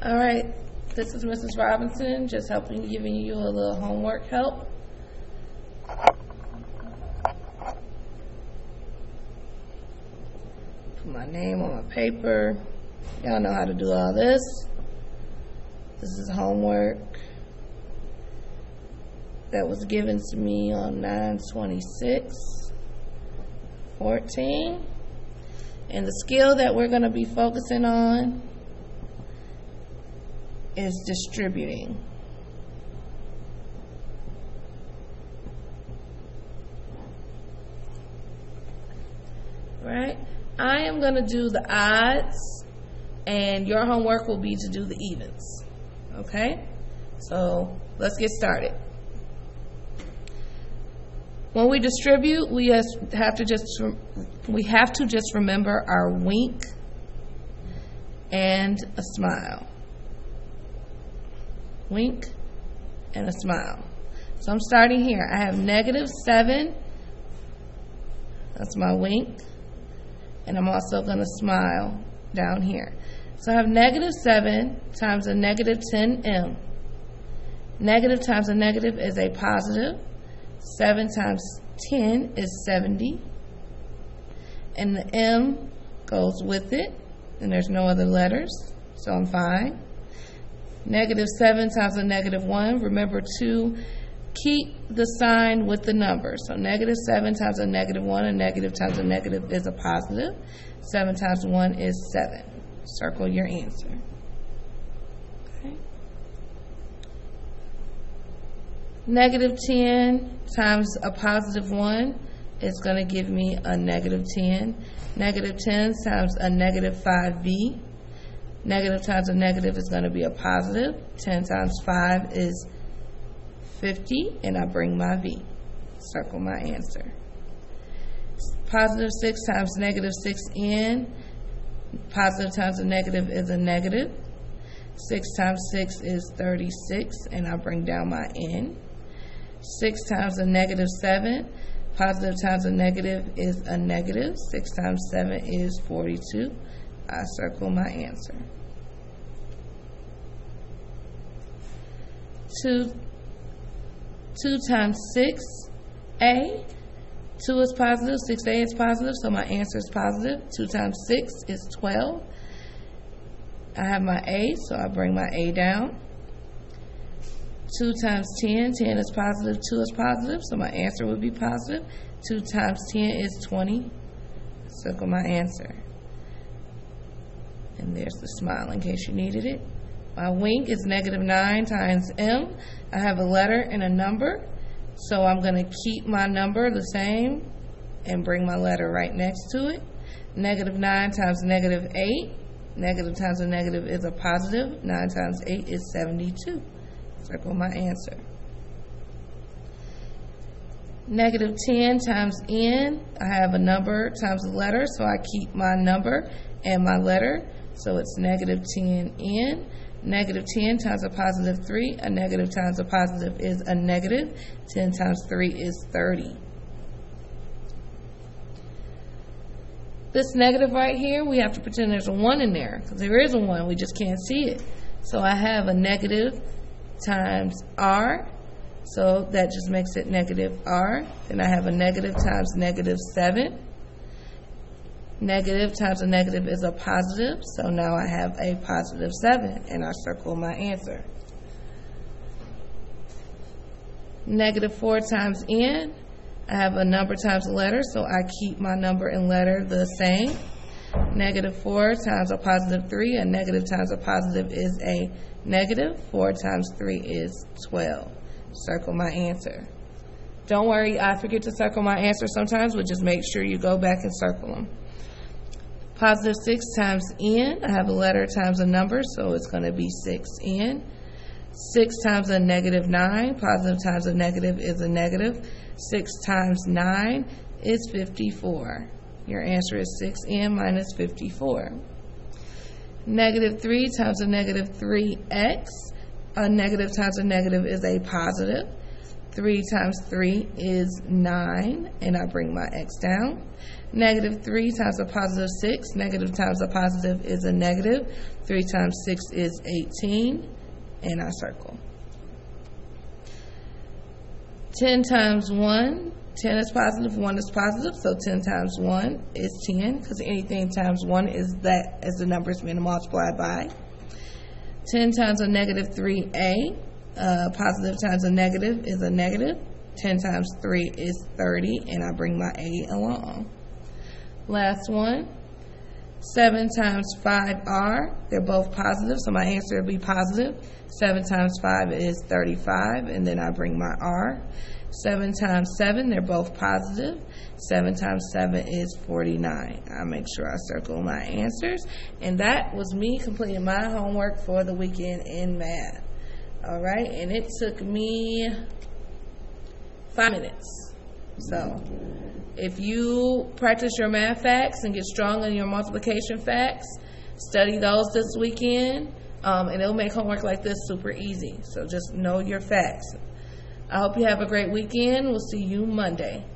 All right, this is Mrs. Robinson, just giving you a little homework help. Put my name on my paper. Y'all know how to do all this. This is homework that was given to me on 9/26/14. And the skill that we're going to be focusing on is distributing. Right? I am going to do the odds, and your homework will be to do the evens. Okay? So let's get started. When we distribute, we have to just remember our wink and a smile. Wink and a smile. So I'm starting here. I have -7. That's my wink. And I'm also going to smile down here. So I have -7 times a -10m. Negative times a negative is a positive. 7 times 10 is 70. And the m goes with it. And there's no other letters. So I'm fine. -7 times a -1. Remember to keep the sign with the number. So -7 times a -1. A negative times a negative is a positive. 7 times 1 is 7. Circle your answer. Okay. -10 times a +1 is going to give me a -10. -10 times a -5b. Negative times a negative is going to be a positive. 10 times 5 is 50, and I bring my v. Circle my answer. +6 times -6n. Positive times a negative is a negative. 6 times 6 is 36, and I bring down my n. 6 times a -7. Positive times a negative is a negative. 6 times 7 is 42. I circle my answer. 2 times 6a. 2 is positive, 6a is positive, so my answer is positive. 2 times 6 is 12. I have my a, so I bring my a down. 2 times 10, 10 is positive, 2 is positive, so my answer would be positive. 2 times 10 is 20. Circle my answer. And there's the smile in case you needed it. My wink is -9 times m. I have a letter and a number, so I'm going to keep my number the same and bring my letter right next to it. -9 times -8. Negative times a negative is a positive. 9 times 8 is 72. Circle my answer. -10 times n. I have a number times a letter, so I keep my number and my letter. So it's -10n. -10 times a +3. A negative times a positive is a negative. 10 times 3 is 30. This negative right here, we have to pretend there's a 1 in there, because there is a 1, we just can't see it. So I have a negative times r, so that just makes it -r. Then I have a negative times -7. Negative times a negative is a positive, so now I have a +7, and I circle my answer. -4 times n. I have a number times a letter, so I keep my number and letter the same. -4 times a +3. A negative times a positive is a negative. 4 times 3 is 12. Circle my answer. Don't worry, I forget to circle my answer sometimes, but just make sure you go back and circle them. +6 times n. I have a letter times a number, so it's going to be 6n. 6 times a -9. Positive times a negative is a negative. 6 times 9 is 54. Your answer is 6n minus 54. -3 times a -3x. A negative times a negative is a positive. 3 times 3 is 9, and I bring my x down. Negative 3 times a positive 6. Negative times a positive is a negative. 3 times 6 is 18. And I circle. 10 times 1. 10 is positive, 1 is positive, so 10 times 1 is 10, because anything times 1 is that as the number is being multiplied by. 10 times a negative 3a, positive times a negative is a negative. 10 times 3 is 30, and I bring my a along. Last one. 7 times 5r, they're both positive, so my answer will be positive. 7 times 5 is 35, and then I bring my r. 7 times 7, they're both positive. 7 times 7 is 49. I'll make sure I circle my answers. And that was me completing my homework for the weekend in math. All right, and it took me 5 minutes. So if you practice your math facts and get strong in your multiplication facts, study those this weekend, and it'll make homework like this super easy. So just know your facts. I hope you have a great weekend. We'll see you Monday.